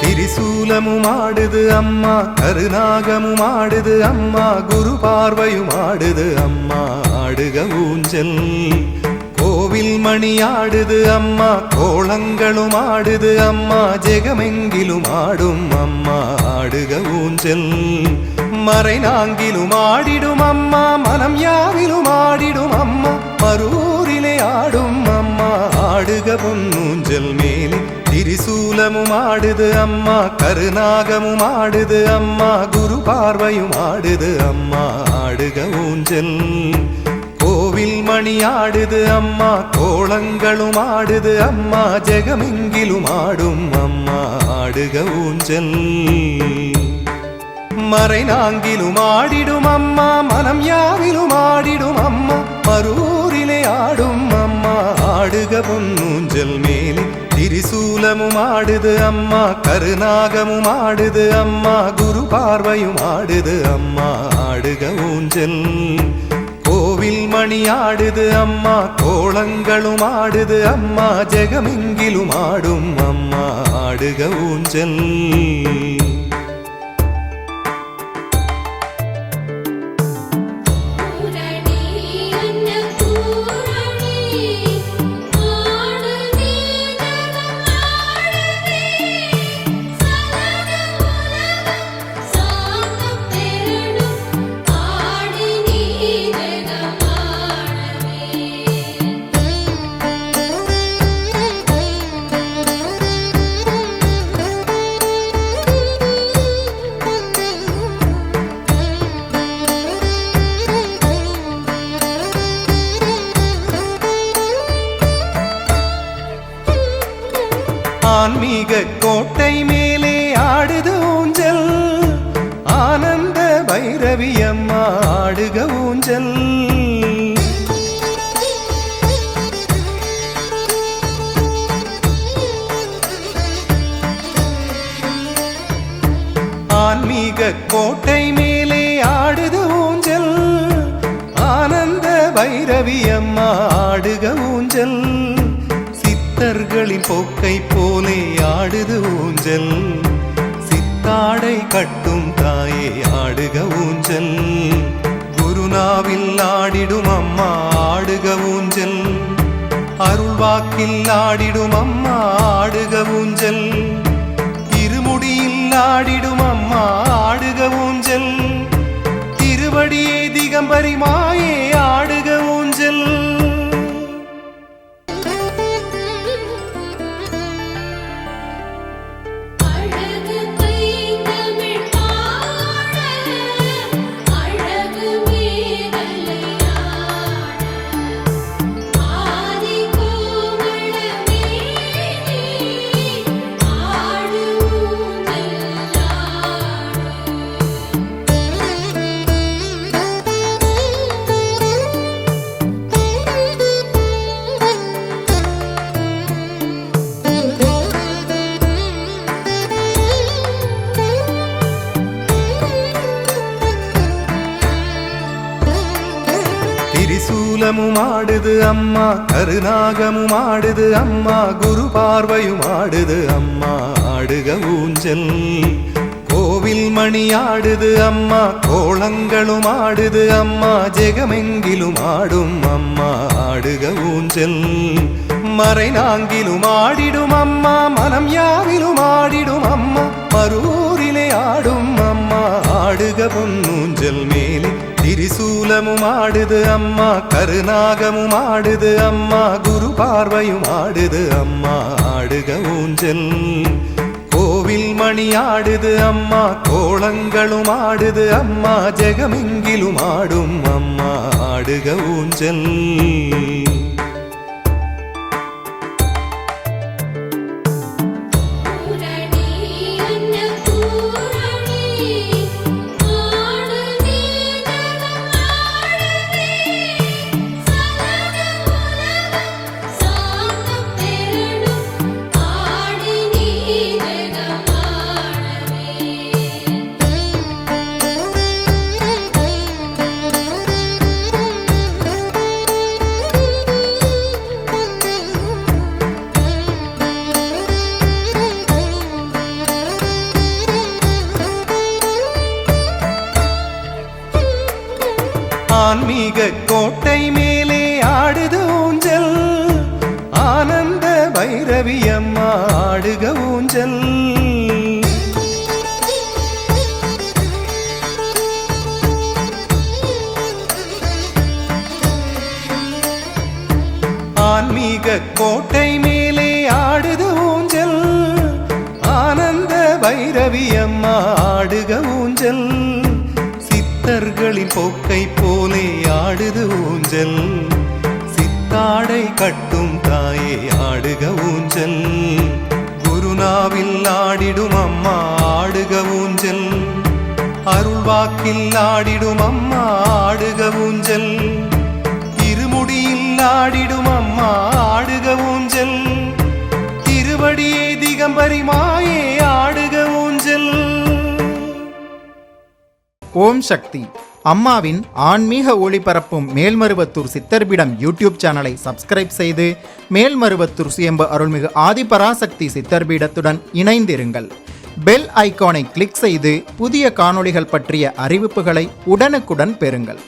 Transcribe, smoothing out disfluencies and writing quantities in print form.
திரிசூலமுமாடுது அம்மா, கருநாகமுமாடுது அம்மா, குரு பார்வையுமாடுது அம்மா. ஆடுக ஊஞ்சல் கோவில் மணியாடுது அம்மா, கோலங்களும் ஆடுது அம்மா, ஜெகமெங்கிலும் ஆடும் அம்மா. ஆடுக ஊஞ்சல் மறைநாங்கிலும் ஆடிடும் அம்மா, மனம் யாவிலும் ஆடிடும் அம்மா, மரூரிலே ஆடும் அம்மா. ஆடுக பொன்னூஞ்சல் மேலே திரிசூலமும் ஆடுது அம்மா, கருநாகமும் ஆடுது அம்மா, குரு பார்வையும் ஆடுது அம்மா. ஆடுக ஊஞ்சல் கோவில் மணியாடுது அம்மா, கோலங்களும் ஆடுது அம்மா, ஜெகமெங்கிலும் ஆடும் அம்மா. ஆடுக ஊஞ்சல் மறைநாங்கிலும் ஆடிடும் அம்மா, மனம் யாவிலும் ஆடிடும் அம்மா, மரூரிலே ஆடும் அம்மா. ஆடுக பொன்னூஞ்சல் மேலே திரிசூலமும் ஆடுது அம்மா, கருநாகமும் ஆடுது அம்மா, குரு பார்வையும் ஆடுது அம்மா. ஆடுக ஊஞ்சல் கோவில் மணியாடுது அம்மா, கோலங்களும் ஆடுது அம்மா, ஜெகமெங்கிலும் ஆடும் அம்மா. ஆடுக ஊஞ்சல் ஆன்மீக கோட்டை மேலே ஆடுது ஊஞ்சல், ஆனந்த பைரவி அம்மா. ஆடுக ஊஞ்சல் ஆன்மீக கோட்டை மேலே ஆடுது ஊஞ்சல், ஆனந்த பைரவி அம்மா. ஆடுக ஊஞ்சல் சித்தர்களின் போக்கை போலே ஆடுது ஊஞ்சல், சித்தாடை கட்டும் தாயே. ஆடுக ஊஞ்சல் குருநாவில் ஆடிடும் அம்மா. ஆடுக ஊஞ்சல் அருள்வாக்கில் ஆடிடும் அம்மா. ஆடுக ஊஞ்சல் இருமுடியில் ஆடிடும் அம்மா. ஆடுக ஊஞ்சல் திருவடியே திகம்பரி மாயே. ஆடுக ஊஞ்சல் திரிசூலமும் ஆடுது அம்மா, கருநாகமும் ஆடுது அம்மா, குரு பார்வையும் ஆடுது அம்மா. ஆடுக ஊஞ்சல் கோவில் மணியாடுது அம்மா, கோலங்களும் ஆடுது அம்மா, ஜெகமெங்கிலும் ஆடும் அம்மா. ஆடுக ஊஞ்சல் மறைநாங்கிலும் ஆடிடும் அம்மா, மனம் யாவிலும் ஆடிடும் அம்மா, மரூரிலே ஆடும் அம்மா. ஆடுக பொன்னூஞ்சல் மேலே திரிசூலமும் ஆடுது அம்மா, கருநாகமும் ஆடுது அம்மா, குரு பார்வையும் ஆடுது அம்மா. ஆடுக ஊஞ்சல் கோவில் மணியாடுது அம்மா, கோலங்களும் ஆடுது அம்மா, ஜெகமெங்கிலும் ஆடும் அம்மா. ஆடுக ஊஞ்சல் ஆன்மீக கோட்டை மேலே ஆடுது ஊஞ்சல், ஆனந்த பைரவி அம்மா ஆடுக ஊஞ்சல். ஆன்மீக கோட்டை மேலே ஆடுது ஊஞ்சல், ஆனந்த பைரவி அம்மா ஆடுக ஊஞ்சல். சித்தர்களின் போக்கை போலே ஆடுது ஊஞ்சல், சித்தாடை கட்டும் தாயே ஆடுக ஊஞ்சல். குருநாவில் ஆடிடும் அம்மா ஆடுக ஊஞ்சல், அருள்வாக்கில் ஆடிடும் அம்மா ஆடுக ஊஞ்சல். இருமுடியில் ஆடிடும் அம்மா ஆடுக ஊஞ்சல், திருவடியே திகம்பரி மாயே ஆடுக ஊஞ்சல். ஓம் சக்தி. அம்மாவின் ஆன்மீக ஒளிபரப்பும் மேல்மருவத்தூர் சித்தர்பீடம் யூடியூப் சேனலை சப்ஸ்கிரைப் செய்து மேல்மருவத்தூர் சுயம்பு அருள்மிகு ஆதிபராசக்தி சித்தர்பீடத்துடன் இணைந்திருங்கள். பெல் ஐகானை கிளிக் செய்து புதிய காணொளிகள் பற்றிய அறிவிப்புகளை உடனுக்குடன் பெறுங்கள்.